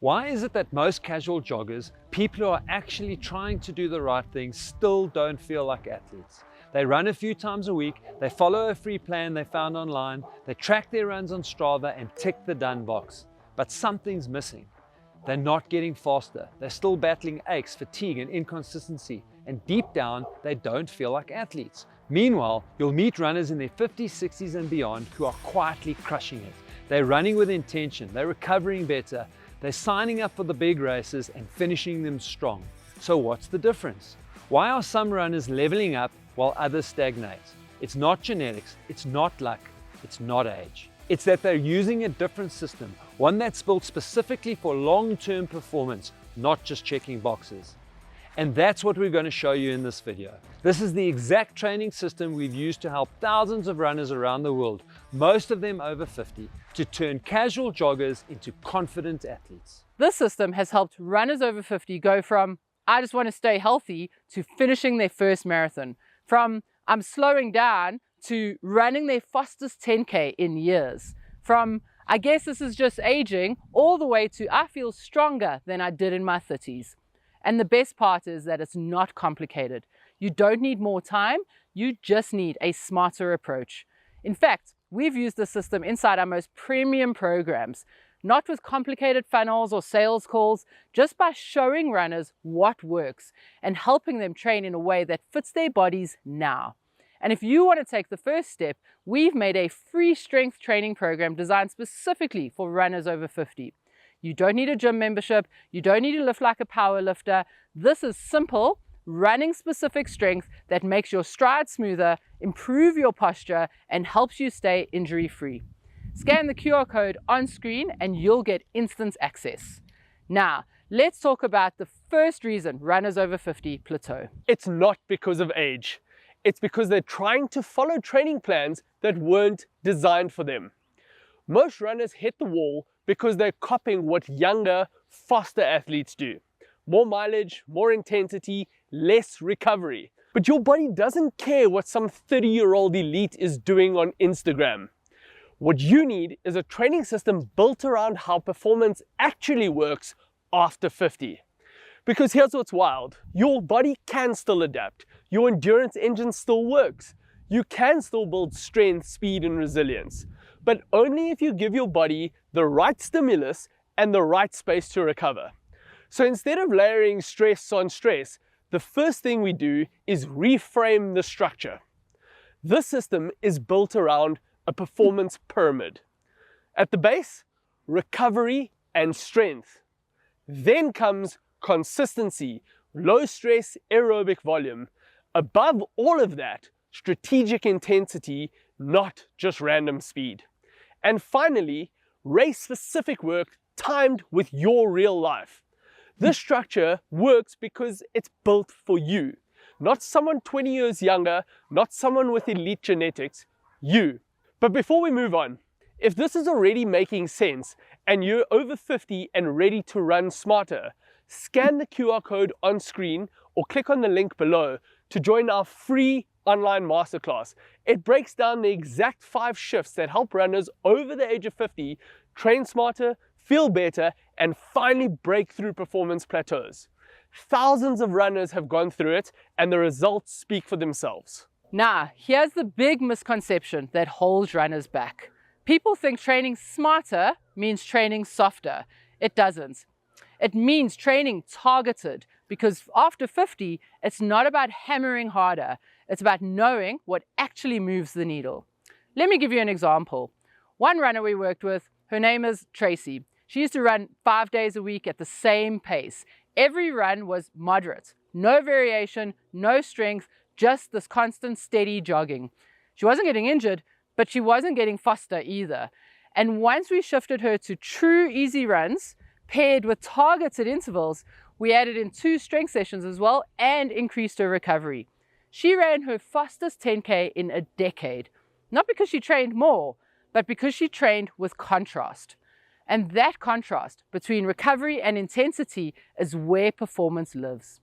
Why is it that most casual joggers, people who are actually trying to do the right thing, still don't feel like athletes? They run a few times a week, they follow a free plan they found online, they track their runs on Strava and tick the done box. But something's missing. They're not getting faster. They're still battling aches, fatigue and inconsistency. And deep down, they don't feel like athletes. Meanwhile, you'll meet runners in their 50s, 60s and beyond who are quietly crushing it. They're running with intention, they're recovering better, they're signing up for the big races and finishing them strong. So what's the difference? Why are some runners leveling up while others stagnate? It's not genetics, it's not luck, it's not age. It's that they're using a different system, one that's built specifically for long-term performance, not just checking boxes. And that's what we're going to show you in this video. This is the exact training system we've used to help thousands of runners around the world, most of them over 50, to turn casual joggers into confident athletes. This system has helped runners over 50 go from, I just want to stay healthy, to finishing their first marathon. From, I'm slowing down, to running their fastest 10K in years. From, I guess this is just aging, all the way to, I feel stronger than I did in my 30s. And the best part is that it's not complicated. You don't need more time, you just need a smarter approach. In fact, we've used this system inside our most premium programs, not with complicated funnels or sales calls, just by showing runners what works and helping them train in a way that fits their bodies now. And if you want to take the first step, we've made a free strength training program designed specifically for runners over 50. You don't need a gym membership, you don't need to lift like a power lifter. This is simple, running specific strength that makes your stride smoother, improve your posture, and helps you stay injury free. Scan the QR code on screen and you'll get instant access. Now, let's talk about the first reason runners over 50 plateau. It's not because of age. It's because they're trying to follow training plans that weren't designed for them. Most runners hit the wall because they're copying what younger, faster athletes do. More mileage, more intensity, less recovery. But your body doesn't care what some 30-year-old elite is doing on Instagram. What you need is a training system built around how performance actually works after 50. Because here's what's wild. Your body can still adapt. Your endurance engine still works. You can still build strength, speed, and resilience. But only if you give your body the right stimulus and the right space to recover. So instead of layering stress on stress, the first thing we do is reframe the structure. This system is built around a performance pyramid. At the base, recovery and strength. Then comes consistency, low stress aerobic volume. Above all of that, strategic intensity, not just random speed. And finally, race-specific work timed with your real life. This structure works because it's built for you. Not someone 20 years younger, not someone with elite genetics, you. But before we move on, if this is already making sense and you're over 50 and ready to run smarter, scan the QR code on screen or click on the link below to join our free online masterclass. It breaks down the exact 5 shifts that help runners over the age of 50 train smarter, feel better, and finally break through performance plateaus. Thousands of runners have gone through it, and the results speak for themselves. Now, here's the big misconception that holds runners back. People think training smarter means training softer. It doesn't. It means training targeted, because after 50, it's not about hammering harder. It's about knowing what actually moves the needle. Let me give you an example. One runner we worked with, her name is Tracy. She used to run 5 days a week at the same pace. Every run was moderate, no variation, no strength, just this constant steady jogging. She wasn't getting injured, but she wasn't getting faster either. And once we shifted her to true easy runs, paired with targeted intervals, we added in 2 strength sessions as well and increased her recovery. She ran her fastest 10K in a decade, not because she trained more, but because she trained with contrast. And that contrast between recovery and intensity is where performance lives.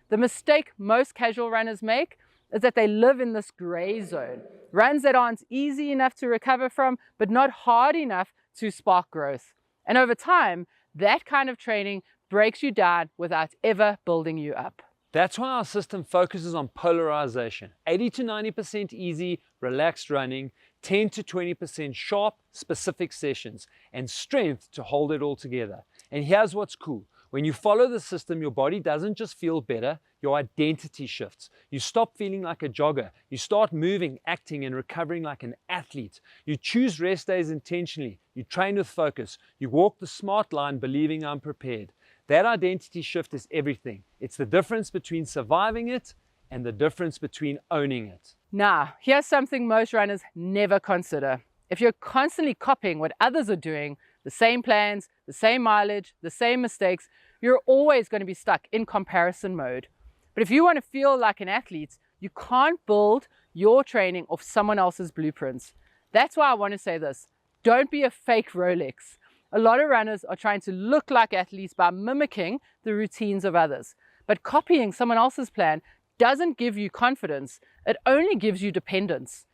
The mistake most casual runners make is that they live in this gray zone. Runs that aren't easy enough to recover from, but not hard enough to spark growth. And over time, That kind of training breaks you down without ever building you up. That's why our system focuses on polarization. 80 to 90% easy, relaxed running, 10 to 20% sharp, specific sessions, and strength to hold it all together. And here's what's cool. When you follow the system, your body doesn't just feel better, your identity shifts. You stop feeling like a jogger. You start moving, acting, and recovering like an athlete. You choose rest days intentionally. You train with focus. You walk the smart line believing I'm prepared. That identity shift is everything. It's the difference between surviving it and the difference between owning it. Now, here's something most runners never consider. If you're constantly copying what others are doing, the same plans, the same mileage, the same mistakes, you're always going to be stuck in comparison mode. But if you want to feel like an athlete, you can't build your training off someone else's blueprints. That's why I want to say this. Don't be a fake Rolex. A lot of runners are trying to look like athletes by mimicking the routines of others. But copying someone else's plan doesn't give you confidence. It only gives you dependence.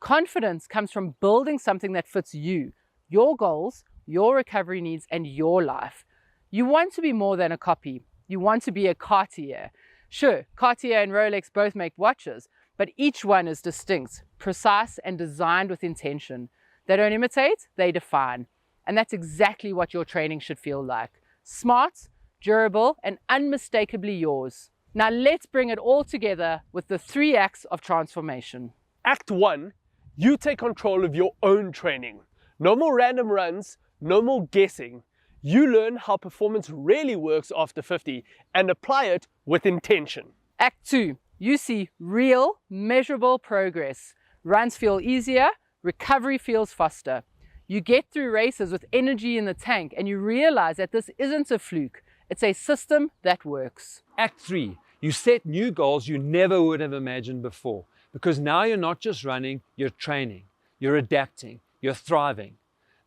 Confidence comes from building something that fits you, your goals, your recovery needs, and your life. You want to be more than a copy. You want to be a Cartier. Sure, Cartier and Rolex both make watches, but each one is distinct, precise, and designed with intention. They don't imitate, they define. And that's exactly what your training should feel like. Smart, durable, and unmistakably yours. Now let's bring it all together with the 3 acts of transformation. Act 1, you take control of your own training. No more random runs, no more guessing. You learn how performance really works after 50 and apply it with intention. Act 2, you see real, measurable progress. Runs feel easier, recovery feels faster. You get through races with energy in the tank and you realize that this isn't a fluke. It's a system that works. Act 3, you set new goals you never would have imagined before. Because now you're not just running, you're training, you're adapting, you're thriving.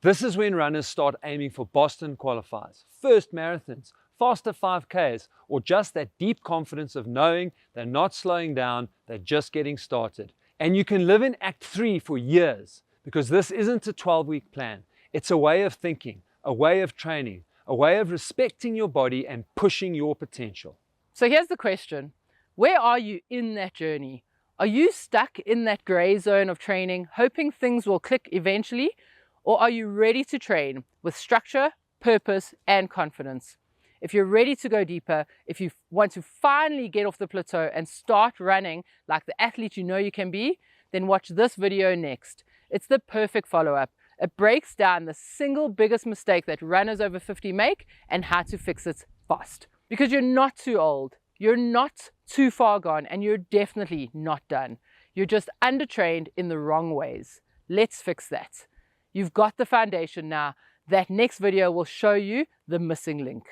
This is when runners start aiming for Boston qualifiers, first marathons, faster 5Ks, or just that deep confidence of knowing they're not slowing down, they're just getting started. And you can live in Act 3 for years. Because this isn't a 12-week plan. It's a way of thinking, a way of training, a way of respecting your body and pushing your potential. So here's the question. Where are you in that journey? Are you stuck in that gray zone of training, hoping things will click eventually? Or are you ready to train with structure, purpose, and confidence? If you're ready to go deeper, if you want to finally get off the plateau and start running like the athlete you know you can be, then watch this video next. It's the perfect follow-up. It breaks down the single biggest mistake that runners over 50 make and how to fix it fast. Because you're not too old, you're not too far gone, and you're definitely not done. You're just undertrained in the wrong ways. Let's fix that. You've got the foundation now. That next video will show you the missing link.